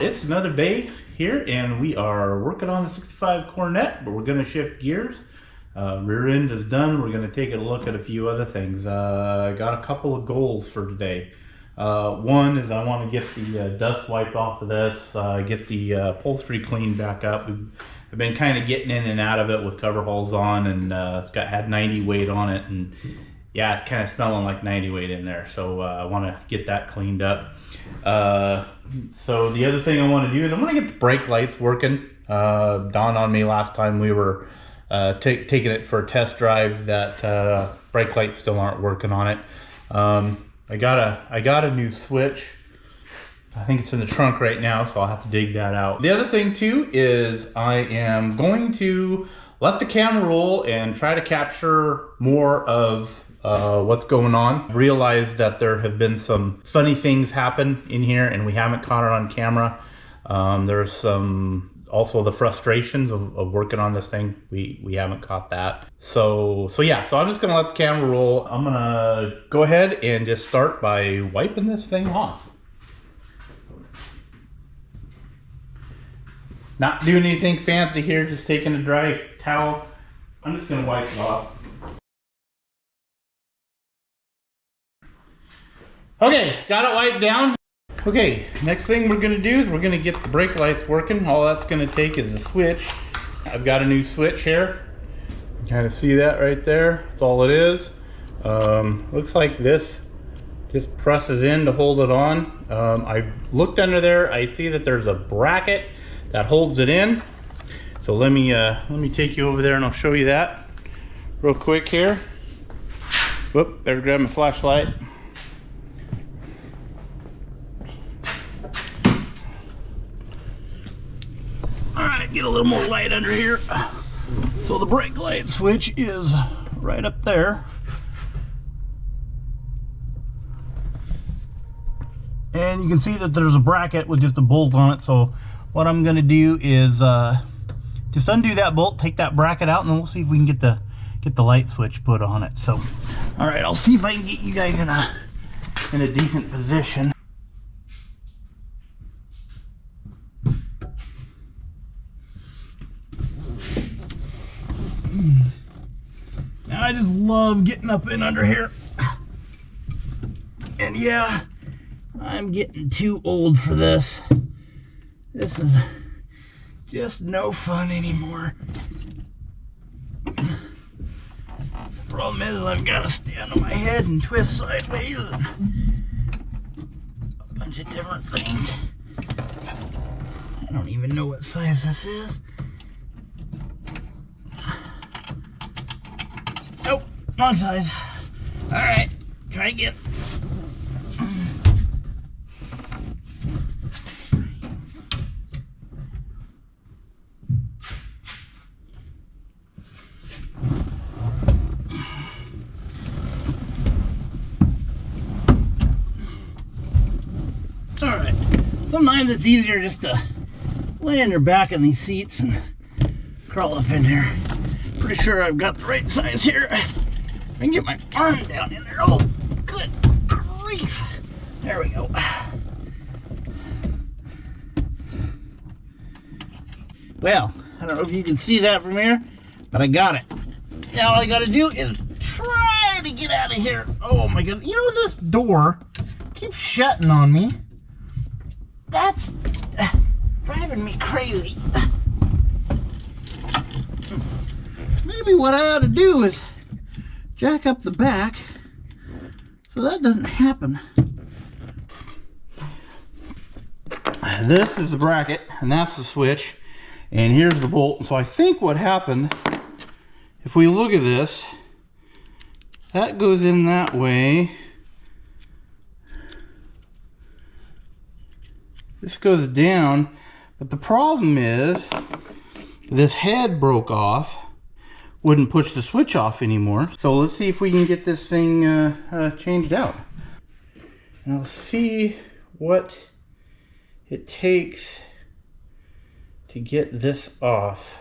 It's another day here and we are working on the 65 Coronet, but we're going to shift gears. Rear end is done. We're going to take a look at a few other things. I got a couple of goals for today. One is I want to get the dust wiped off of this, get the upholstery cleaned back up. I've been kind of getting in and out of it with cover holes on, and it's had 90 weight on it, and yeah, it's kind of smelling like 90 weight in there. So I want to get that cleaned up. So the other thing I want to do is I want to get the brake lights working. Dawned on me last time we were taking it for a test drive that brake lights still aren't working on it. I got a new switch. I think it's in the trunk right now, so I'll have to dig that out. The other thing too is I am going to let the camera roll and try to capture more of what's going on. I've realized that there have been some funny things happen in here and we haven't caught it on camera. There's some also the frustrations of working on this thing. We haven't caught that. So I'm just gonna let the camera roll. I'm gonna go ahead and just start by wiping this thing off. Not doing anything fancy here, just taking a dry towel. I'm just gonna wipe it off. Okay, got it wiped down. Okay, next thing we're gonna do is we're gonna get the brake lights working. All that's gonna take is a switch. I've got a new switch here. You kind of see that right there. That's all it is. Looks like this just presses in to hold it on. I looked under there. I see that there's a bracket that holds it in. So let me take you over there and I'll show you that real quick here. Whoop, better grab my flashlight. Alright, get a little more light under here. So the brake light switch is right up there. And you can see that there's a bracket with just a bolt on it. So what I'm going to do is just undo that bolt, take that bracket out, and then we'll see if we can get the light switch put on it. So, all right, I'll see if I can get you guys in a decent position. Now I just love getting up in under here. And yeah, I'm getting too old for this. This is just no fun anymore. The problem is I've got to stand on my head and twist sideways and a bunch of different things. I don't even know what size this is. Nope, wrong size. All right, try again. Alright, sometimes it's easier just to lay on your back in these seats and crawl up in there. Pretty sure I've got the right size here. I can get my arm down in there. Oh, good grief. There we go. Well, I don't know if you can see that from here, but I got it. Now all I gotta do is try to get out of here. Oh my god, you know this door keeps shutting on me. That's driving me crazy. Maybe what I ought to do is jack up the back so that doesn't happen. This is the bracket and that's the switch and here's the bolt. So I think what happened, if we look at this, that goes in that way. This goes down, but the problem is this head broke off, wouldn't push the switch off anymore. So let's see if we can get this thing changed out. And I'll see what it takes to get this off.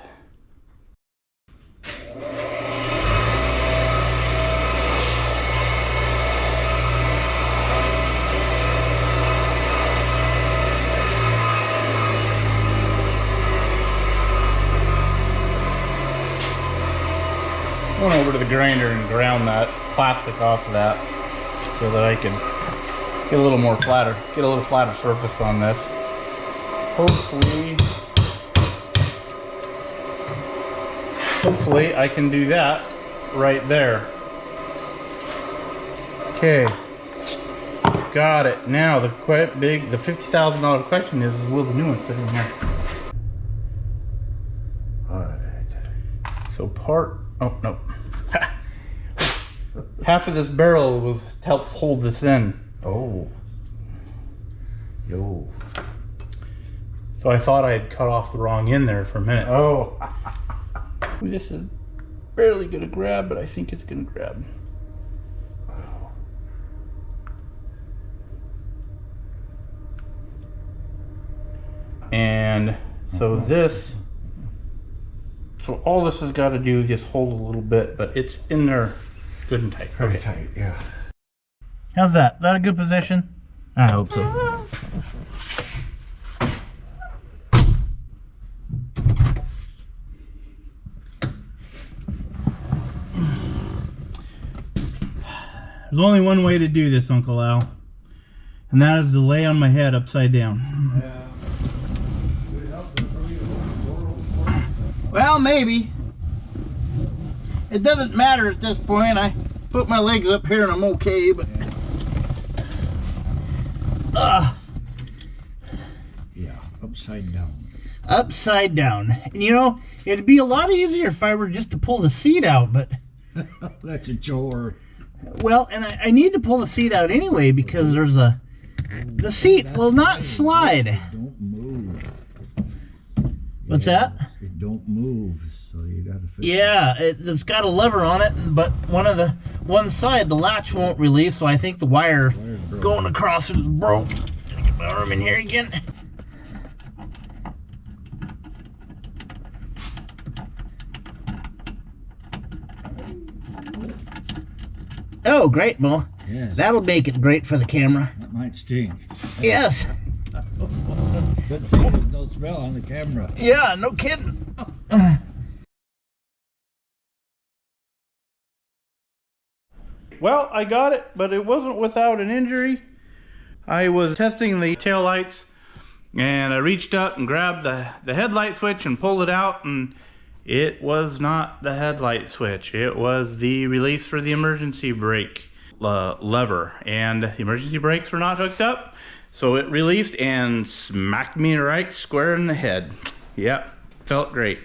going over to the grinder and ground that plastic off of that so that I can get a little flatter surface on this. Hopefully I can do that right there. Okay, got it. Now the $50,000 question is will the new one fit in here? So oh no. Half of this barrel helps hold this in. Oh. Yo. So I thought I had cut off the wrong end there for a minute. Oh. This is barely gonna grab, but I think it's gonna grab. And so all this has got to do is just hold a little bit, but it's in there good and tight. Very tight, yeah. How's that? Is that a good position? I hope so. There's only one way to do this, Uncle Al, and that is to lay on my head upside down. Yeah. Well, maybe. It doesn't matter at this point. I put my legs up here and I'm okay, but... Yeah, upside down. Upside down. And you know, it'd be a lot easier if I were just to pull the seat out, but... That's a chore. Well, and I need to pull the seat out anyway because there's the seat will not slide. Don't move. What's that? It don't move, so you gotta fix it. Yeah, it's got a lever on it, but one side, the latch won't release, so I think the wire going across it is broke. Get my arm in here again. Oh, great, Mo. Yes. That'll make it great for the camera. That might stink. Yes. Good thing there's no smell on the camera. Yeah, no kidding. Well, I got it, but it wasn't without an injury. I was testing the tail lights, and I reached up and grabbed the headlight switch and pulled it out, and it was not the headlight switch. It was the release for the emergency brake lever, and the emergency brakes were not hooked up, so it released and smacked me right square in the head. Yep, felt great.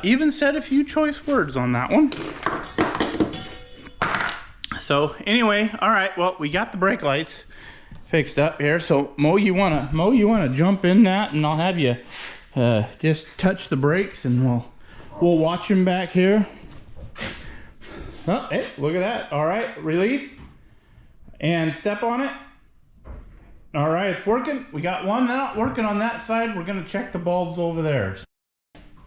Even said a few choice words on that one. So anyway, all right, well, we got the brake lights fixed up here. So Mo, you wanna jump in that, and I'll have you just touch the brakes, and we'll watch them back here. Oh, hey, look at that. All right, release and step on it. All right, it's working. We got one not working on that side. We're gonna check the bulbs over there.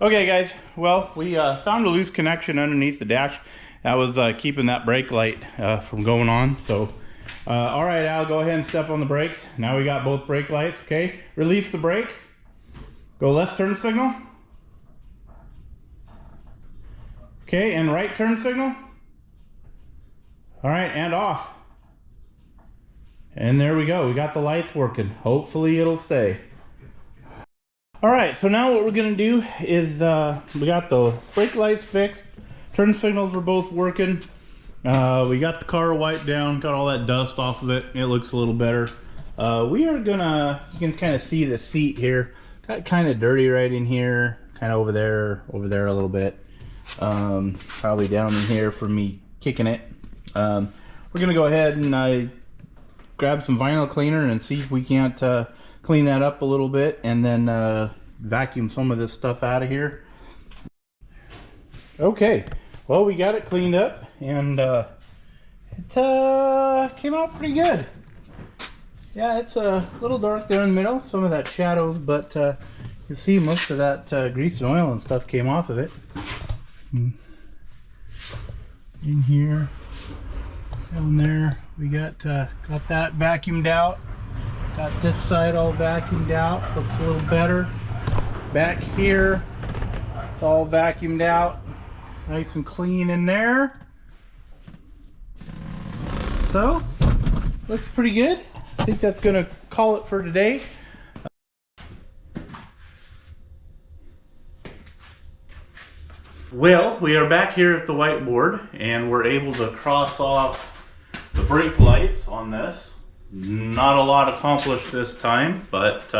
Okay, guys. Well, we found a loose connection underneath the dash. That was keeping that brake light from going on. So, all right, Al, go ahead and step on the brakes. Now we got both brake lights. Okay, release the brake. Go left turn signal. Okay, and right turn signal. All right, and off. And there we go. We got the lights working. Hopefully it'll stay. All right, so now what we're gonna do is we got the brake lights fixed. Turn signals were both working. We got the car wiped down, got all that dust off of it. It looks a little better. We are gonna, you can kind of see the seat here. Got kind of dirty right in here, kind of over there a little bit. Probably down in here for me kicking it. We're gonna go ahead and grab some vinyl cleaner and see if we can't clean that up a little bit, and then vacuum some of this stuff out of here. Okay, well, we got it cleaned up, and it came out pretty good. Yeah, it's a little dark there in the middle, some of that shadows, but you can see most of that grease and oil and stuff came off of it. In here, down there, we got that vacuumed out. Got this side all vacuumed out, looks a little better. Back here, it's all vacuumed out. Nice and clean in there. So, looks pretty good. I think that's gonna call it for today. Well, we are back here at the whiteboard and we're able to cross off the brake lights on this. Not a lot accomplished this time, but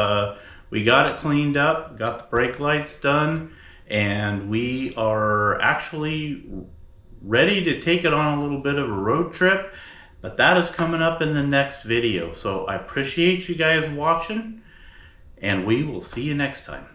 we got it cleaned up, got the brake lights done, and we are actually ready to take it on a little bit of a road trip, but that is coming up in the next video. So I appreciate you guys watching, and we will see you next time.